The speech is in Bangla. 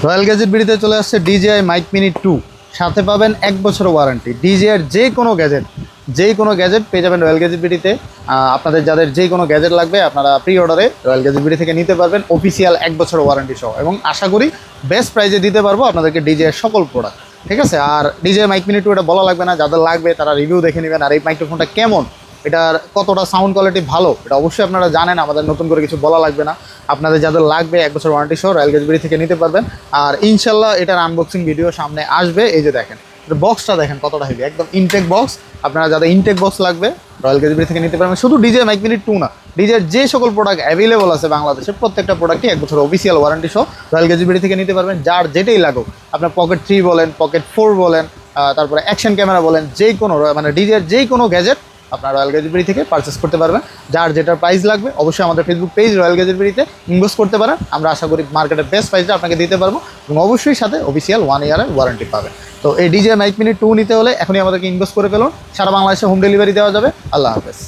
রয়্যাল গ্যাজেট বিডিতে চলে আসছে DJI মাইক মিনি 2, সাথে পাবেন 1 বছরের ওয়ারেন্টি। DJI যে কোনো গ্যাজেট পেয়ে যাবেন রয়্যাল গ্যাজেট বিডিতে। আপনাদের যাদের যে কোনো গ্যাজেট লাগবে আপনারা প্রি অর্ডারে রয়্যাল গ্যাজেট বিডি থেকে নিতে পারবেন, অফিসিয়াল 1 বছরের ওয়ারেন্টি সহ, এবং আশা করি বেস্ট প্রাইসে দিতে পারবো আপনাদেরকে DJI সকল প্রোডাক্ট। ঠিক আছে, আর DJI মাইক মিনি 2 এটা বলা লাগবে না, যাদের লাগবে তারা রিভিউ দেখে নেবেন। আর এই মাইক্রোফোনটা কেমন, এটার কতটা সাউন্ড কোয়ালিটি ভালো, এটা অবশ্যই আপনারা জানেন, আমাদের নতুন করে কিছু বলা লাগবে না। আপনাদের যাদের লাগবে 1 বছর ওয়ারেন্টি সহ রয়্যাল গ্যাজেট বিডি থেকে নিতে পারবেন। আর ইনশাল্লাহ এটার আনবক্সিং ভিডিও সামনে আসবে। এই যে দেখেন বক্সটা দেখেন কতটা হেভি, একদম ইনটেক বক্স। আপনারা যাদের ইনটেক বক্স লাগবে রয়্যাল গ্যাজেট বিডি থেকে নিতে পারবেন। শুধু DJI মাইক মিনি 2 না, DJI যে সকল প্রোডাক্ট অ্যাভেলেবল আছে বাংলাদেশের প্রত্যেকটা প্রোডাক্টই 1 বছর অফিসিয়াল ওয়ারেন্টি সহ রয়্যাল গ্যাজেট বিডি থেকে নিতে পারবেন। যার যেটাই লাগুক, আপনার পকেট 3 বলেন, পকেট 4 বলেন, তারপরে অ্যাকশন ক্যামেরা বলেন, যেই কোনো মানে DJI যেই কোনো গ্যাজেট আপনার রয়্যাল গ্যাজেট বিডি থেকে পারচেস করতে পারবেন। যার যেটার প্রাইস লাগবে অবশ্যই আমাদের ফেসবুক পেজ রয়্যাল গ্যাজেট বিডিতে ইনভেস্ট করতে পারেন। আমরা আশা করি মার্কেটের বেস্ট প্রাইসটা আপনাকে দিতে পারবো, এবং অবশ্যই সাথে অফিসিয়াল 1 ইয়ারের ওয়ারেন্টি পাবেন। তো এই DJI মাইক মিনি 2 নিতে হলে এখনই আমাদেরকে ইনভেস্ট করে ফেলুন। সারা বাংলাদেশে হোম ডেলিভারি দেওয়া যাবে। আল্লাহ হাফেজ।